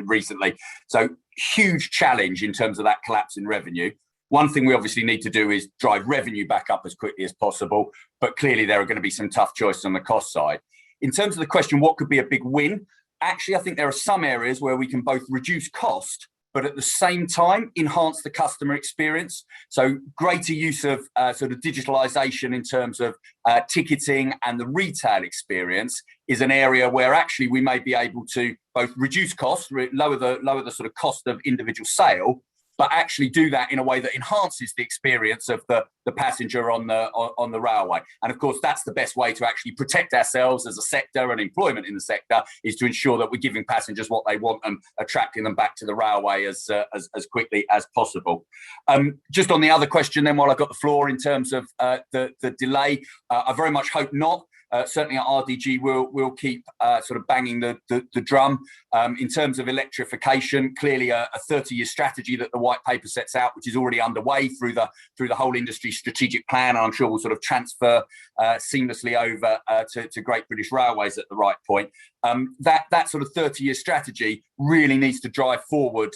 recently. So huge challenge in terms of that collapse in revenue. One thing we obviously need to do is drive revenue back up as quickly as possible, but clearly there are going to be some tough choices on the cost side. In terms of the question, what could be a big win? Actually, I think there are some areas where we can both reduce cost, but at the same time, enhance the customer experience. So greater use of sort of digitalization in terms of ticketing and the retail experience is an area where actually we may be able to both reduce costs, lower the sort of cost of individual sale, but actually do that in a way that enhances the experience of the passenger on the railway. And of course, that's the best way to actually protect ourselves as a sector and employment in the sector, is to ensure that we're giving passengers what they want and attracting them back to the railway as quickly as possible. Just on the other question then, while I've got the floor, in terms of the delay, I very much hope not. Certainly at RDG, we'll keep sort of banging the drum. In terms of electrification, clearly a 30-year strategy that the white paper sets out, which is already underway through the whole industry strategic plan, and I'm sure will sort of transfer seamlessly over to Great British Railways at the right point. That sort of 30-year strategy really needs to drive forward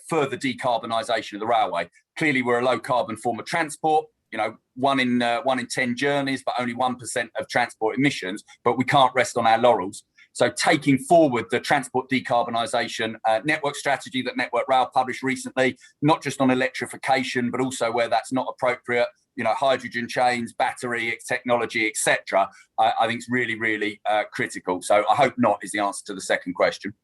further decarbonisation of the railway. Clearly, we're a low carbon form of transport. You know, 1 in 10 journeys, but only 1% of transport emissions. But we can't rest on our laurels. So taking forward the transport decarbonisation network strategy that Network Rail published recently, not just on electrification, but also where that's not appropriate, you know, hydrogen chains, battery technology, etc. I think it's really, really critical. So I hope not is the answer to the second question.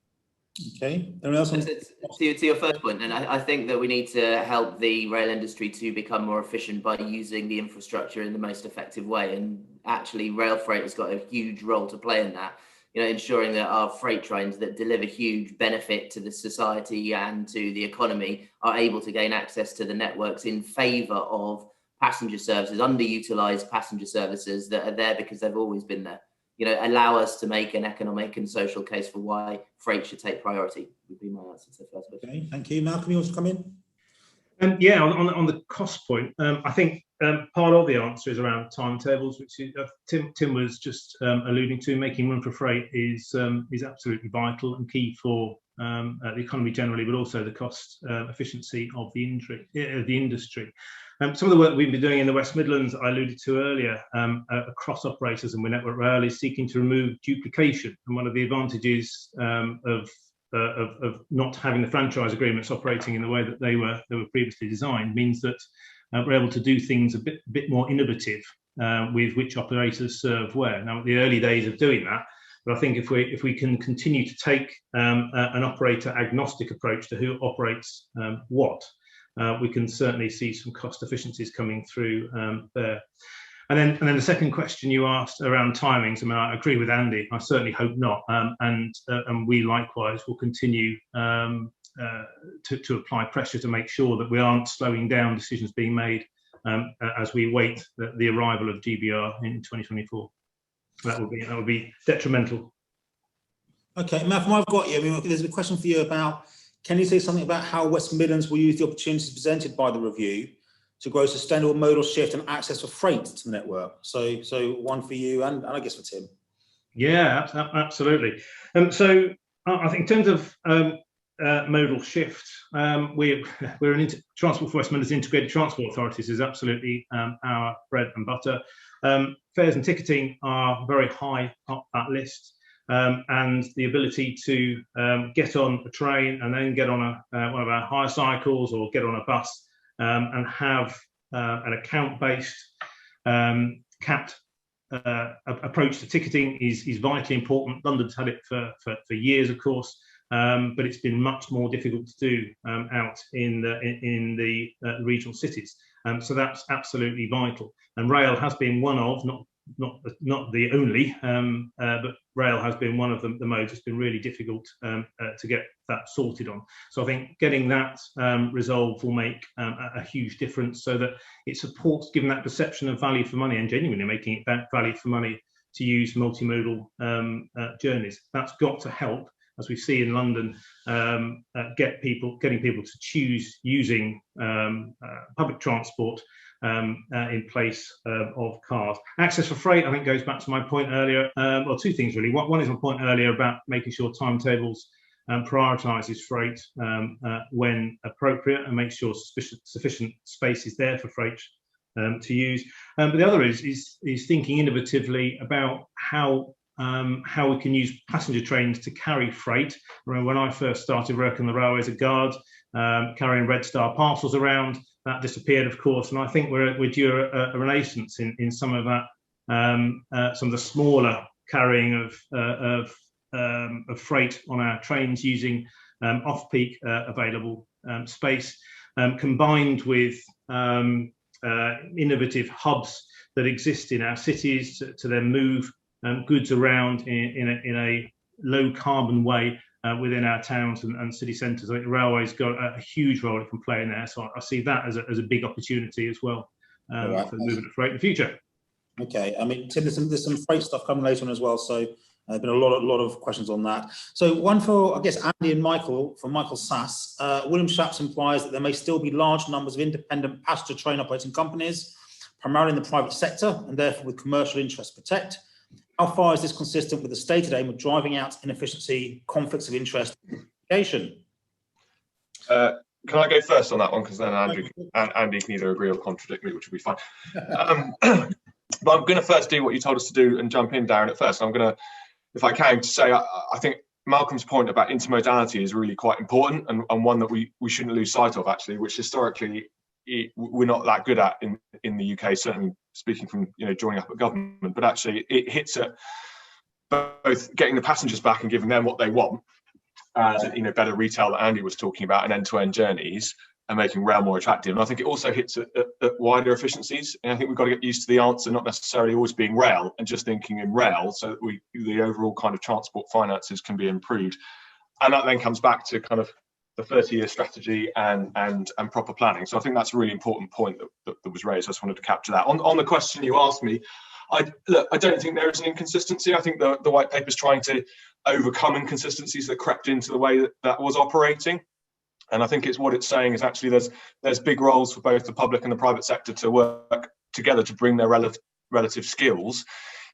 Okay. Anyone else? To your first point, and I think that we need to help the rail industry to become more efficient by using the infrastructure in the most effective way. And actually, rail freight has got a huge role to play in that. You know, ensuring that our freight trains that deliver huge benefit to the society and to the economy are able to gain access to the networks in favour of passenger services, underutilised passenger services that are there because they've always been there. You know, allow us to make an economic and social case for why freight should take priority, would be my answer to the first question. Okay, thank you. Malcolm, you want to come in? Yeah, on the cost point, I think part of the answer is around timetables, which Tim was just alluding to. Making room for freight is absolutely vital and key for the economy generally, but also the cost efficiency of the industry. Some of the work we've been doing in the West Midlands, I alluded to earlier, across operators and with Network Rail, is seeking to remove duplication. And one of the advantages of not having the franchise agreements operating in the way that they were previously designed means that we're able to do things a bit more innovative with which operators serve where. Now, the early days of doing that, but I think if we can continue to take an operator agnostic approach to who operates what, we can certainly see some cost efficiencies coming through there. And then the second question you asked around timings, I mean, I agree with Andy. I certainly hope not. And we likewise will continue to apply pressure to make sure that we aren't slowing down decisions being made as we wait the arrival of GBR in 2024. That would be detrimental. Okay, Malcolm, I've got you. I mean, there's a question for you about, can you say something about how West Midlands will use the opportunities presented by the review to grow sustainable modal shift and access for freight to the network? So one for you and I guess for Tim. Yeah, absolutely. So I think in terms of modal shift, we're Transport for West Midlands Integrated Transport Authorities is absolutely our bread and butter. Fares and ticketing are very high up that list. And the ability to get on a train and then get on one of our hire cycles or get on a bus and have an account-based capped approach to ticketing is vitally important. London's had it for years, of course, but it's been much more difficult to do out in the regional cities. So that's absolutely vital. And rail has been one of, not the only, but rail has been one of the modes. It's been really difficult to get that sorted on. So I think getting that resolved will make a huge difference, so that it supports giving that perception of value for money and genuinely making it value for money to use multimodal journeys. That's got to help, as we see in London, getting people to choose using public transport in place of cars. Access for freight, I think, goes back to my point earlier. Well, two things really. One is my point earlier about making sure timetables prioritises freight when appropriate and makes sure sufficient space is there for freight to use. But the other is thinking innovatively about how we can use passenger trains to carry freight. I remember when I first started working on the railway as a guard, carrying Red Star parcels around. That disappeared, of course, and I think we're due a renaissance in some of that, some of the smaller carrying of freight on our trains using off-peak available space, combined with innovative hubs that exist in our cities to then move goods around in a low carbon way within our towns and city centres. I think the railway's got a huge role it can play in there, so I see that as a big opportunity as well for the movement of freight in the future. Okay, I mean, Tim, there's some freight stuff coming later on as well, so there's been a lot of questions on that. So one for, I guess, Andy and Michael, from Michael Sass. Williams-Shapps implies that there may still be large numbers of independent passenger train operating companies, primarily in the private sector, and therefore with commercial interests protect. How far is this consistent with the stated aim of driving out inefficiency, conflicts of interest, litigation? Can I go first on that one? Because then Andy can either agree or contradict me, which will be fine. But I'm going to first do what you told us to do and jump in, Darren, at first. I'm going to, if I can, to say I think Malcolm's point about intermodality is really quite important, and one that we shouldn't lose sight of, actually, which historically we're not that good at in the UK, certainly speaking from joining up at government, but actually it hits at both getting the passengers back and giving them what they want, better retail that Andy was talking about, and end-to-end journeys, and making rail more attractive. And I think it also hits at wider efficiencies. And I think we've got to get used to the answer not necessarily always being rail and just thinking in rail, so that the overall kind of transport finances can be improved. And that then comes back to kind of the 30-year strategy and proper planning. So I think that's a really important point that was raised. I just wanted to capture that. On the question you asked me, I don't think there is an inconsistency. I think the white paper is trying to overcome inconsistencies that crept into the way that was operating. And I think what it's saying is actually there's big roles for both the public and the private sector to work together to bring their relative skills.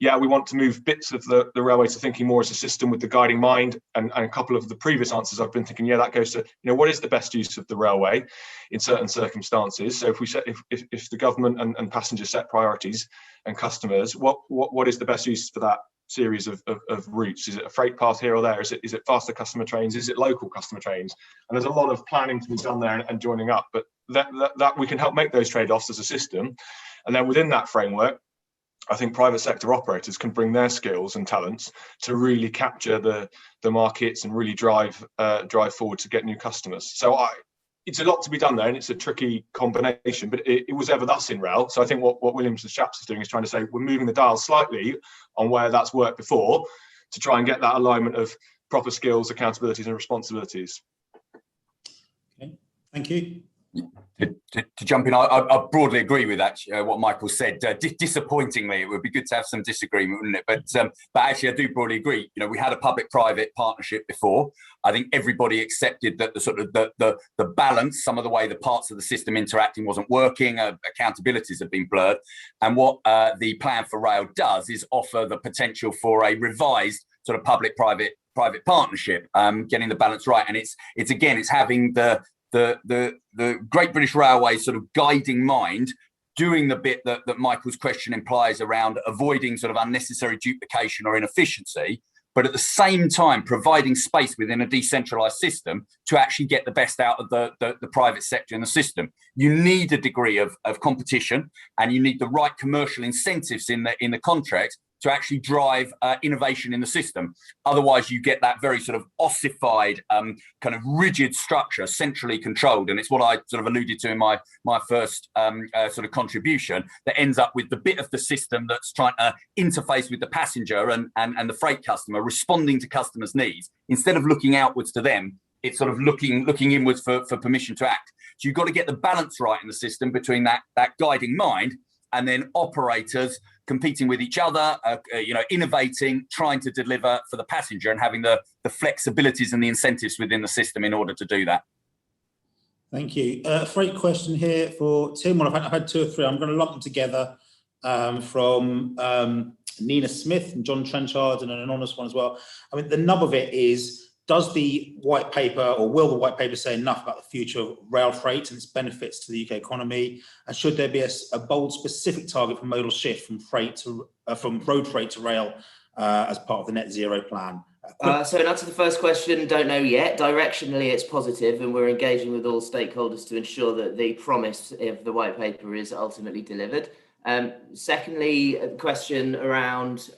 Yeah, we want to move bits of the railway to thinking more as a system with the guiding mind. And a couple of the previous answers I've been thinking, yeah, that goes to, what is the best use of the railway in certain circumstances? So if the government and passengers set priorities and customers, what is the best use for that series of routes? Is it a freight path here or there? Is it faster customer trains? Is it local customer trains? And there's a lot of planning to be done there and joining up, but that we can help make those trade-offs as a system. And then within that framework, I think private sector operators can bring their skills and talents to really capture the markets and really drive forward to get new customers. So it's a lot to be done there, and it's a tricky combination, but it was ever thus in rail. So I think what Williams-Shapps is doing is trying to say we're moving the dial slightly on where that's worked before to try and get that alignment of proper skills, accountabilities and responsibilities. Okay, thank you. To jump in, I broadly agree with that, what Michael said. Disappointingly, it would be good to have some disagreement, wouldn't it? But actually, I do broadly agree. We had a public-private partnership before. I think everybody accepted that the balance, some of the way the parts of the system interacting wasn't working, accountabilities have been blurred. And what the plan for rail does is offer the potential for a revised sort of public-private partnership, getting the balance right. And it's having the Great British Railway sort of guiding mind, doing the bit that Michael's question implies around avoiding sort of unnecessary duplication or inefficiency, but at the same time providing space within a decentralized system to actually get the best out of the private sector in the system. You need a degree of competition, and you need the right commercial incentives in the contract to actually drive innovation in the system. Otherwise, you get that very sort of ossified, kind of rigid structure, centrally controlled. And it's what I sort of alluded to in my first sort of contribution, that ends up with the bit of the system that's trying to interface with the passenger and the freight customer, responding to customers' needs. Instead of looking outwards to them, it's sort of looking inwards for permission to act. So you've got to get the balance right in the system between that guiding mind and then operators competing with each other, innovating, trying to deliver for the passenger, and having the flexibilities and the incentives within the system in order to do that. Thank you. Freight question here for Tim. Well, I've had two or three. I'm going to lump them together from Nina Smith and John Trenchard, and an anonymous one as well. I mean, the nub of it is, does the white paper, or will the white paper, say enough about the future of rail freight and its benefits to the UK economy? And should there be a bold, specific target for modal shift from road freight to rail as part of the net zero plan? So in answer to the first question, don't know yet. Directionally, it's positive, and we're engaging with all stakeholders to ensure that the promise of the white paper is ultimately delivered. Secondly, a question around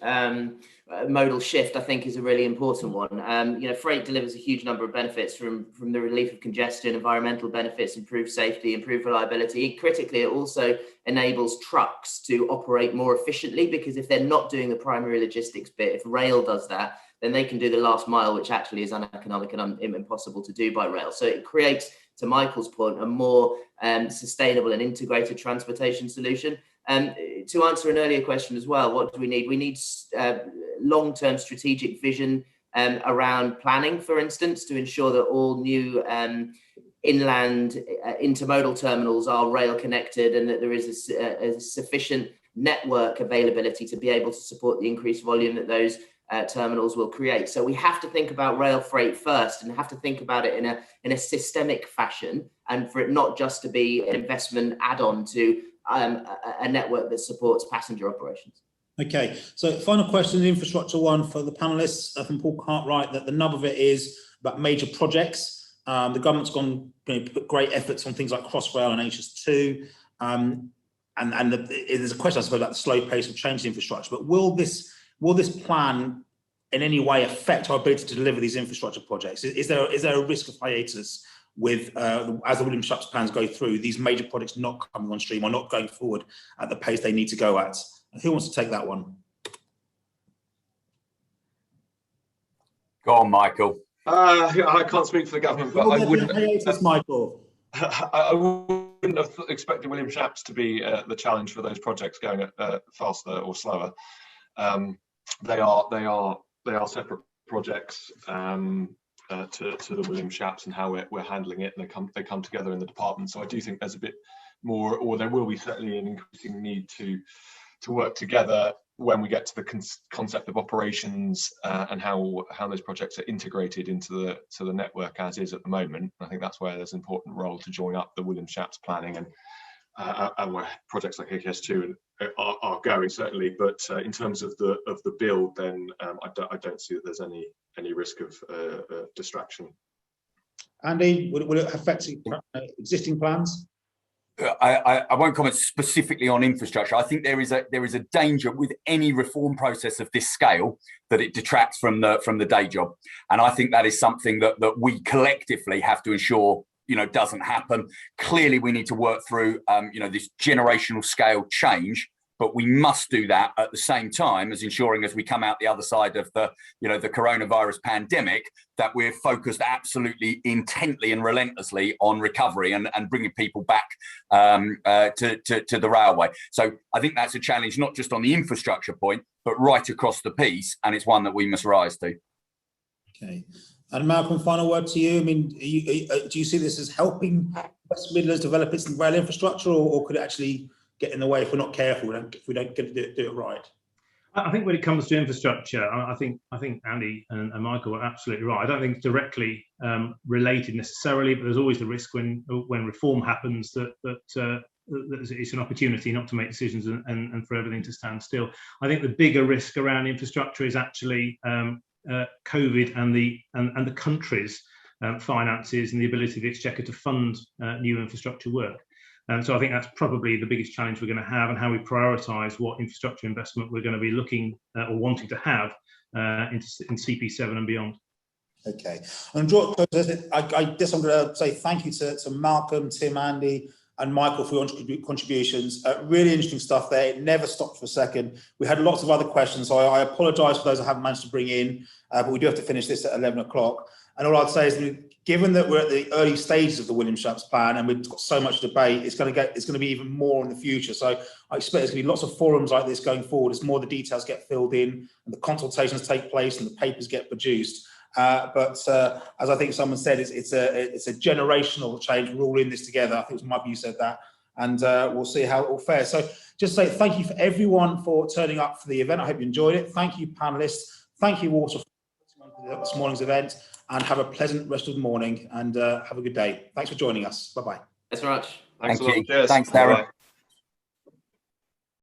modal shift, I think, is a really important one. Freight delivers a huge number of benefits from the relief of congestion, environmental benefits, improved safety, improved reliability. Critically, it also enables trucks to operate more efficiently, because if they're not doing the primary logistics bit, if rail does that, then they can do the last mile, which actually is uneconomic and impossible to do by rail. So it creates, to Michael's point, a more sustainable and integrated transportation solution. To answer an earlier question as well, what do we need? We need long-term strategic vision around planning, for instance, to ensure that all new inland intermodal terminals are rail connected, and that there is a sufficient network availability to be able to support the increased volume that those terminals will create. So we have to think about rail freight first, and have to think about it in a systemic fashion, and for it not just to be an investment add-on to a network that supports passenger operations. Okay, so final question, the infrastructure one for the panelists from Paul Cartwright, that the nub of it is about major projects. The government's put great efforts on things like Crossrail and HS2, and there's a question, I suppose, about the slow pace of change in infrastructure. But will this plan in any way affect our ability to deliver these infrastructure projects? Is there a risk of hiatus with as the Williams-Shapps plans go through, these major projects not coming on stream or not going forward at the pace they need to go at? Who wants to take that one? Go on, Michael. I can't speak for the government, but I wouldn't. Hiatus, Michael. I wouldn't have expected Williams-Shapps to be the challenge for those projects going faster or slower. They are separate projects to the Williams-Shapps and how we're handling it, and they come together in the department. So I do think there's a bit more, or there will be certainly an increasing need to work together when we get to the concept of operations and how those projects are integrated into the network as is at the moment. I think that's where there's an important role to join up the Williams-Shapps planning and where projects like HS2 are going, certainly. But in terms of the build, then I don't see that there's any risk of distraction. Andy, will it affect existing plans? I won't comment specifically on infrastructure. I think there is a danger with any reform process of this scale that it detracts from the day job, and I think that is something that we collectively have to ensure doesn't happen. Clearly, we need to work through this generational scale change, but we must do that at the same time as ensuring, as we come out the other side of the coronavirus pandemic, that we're focused absolutely intently and relentlessly on recovery and bringing people back to the railway. So I think that's a challenge, not just on the infrastructure point, but right across the piece, and it's one that we must rise to. Okay. And Malcolm, final word to you. I mean, do you see this as helping West Midlands develop its rail infrastructure, or could it actually get in the way if we're not careful, if we don't get to do it right? I think when it comes to infrastructure, I think Andy and Michael are absolutely right. I don't think it's directly related necessarily, but there's always the risk when reform happens that it's an opportunity not to make decisions and for everything to stand still. I think the bigger risk around infrastructure is actually COVID and the country's finances and the ability of the Exchequer to fund new infrastructure work. So I think that's probably the biggest challenge we're going to have, and how we prioritise what infrastructure investment we're going to be looking or wanting to have in CP7 and beyond. Okay. I guess I'm going to say thank you to Malcolm, Tim, Andy and Michael for your contributions. Really interesting stuff there. It never stopped for a second. We had lots of other questions, so I apologise for those I haven't managed to bring in, but we do have to finish this at 11 o'clock. And all I'd say is, given that we're at the early stages of the Williams-Shapps plan and we've got so much debate, it's going to be even more in the future. So I expect there's going to be lots of forums like this going forward as more of the details get filled in and the consultations take place and the papers get produced. But as I think someone said, it's a generational change. We're all in this together. I think it was Mike you said that, and we'll see how it all fares. So just say thank you for everyone for turning up for the event. I hope you enjoyed it. Thank you, panelists. Thank you also for this morning's event, and have a pleasant rest of the morning, and have a good day. Thanks for joining us. Bye-bye. Thanks very much. Thanks Thank a lot. you. Cheers. Thanks, Darren. Bye-bye.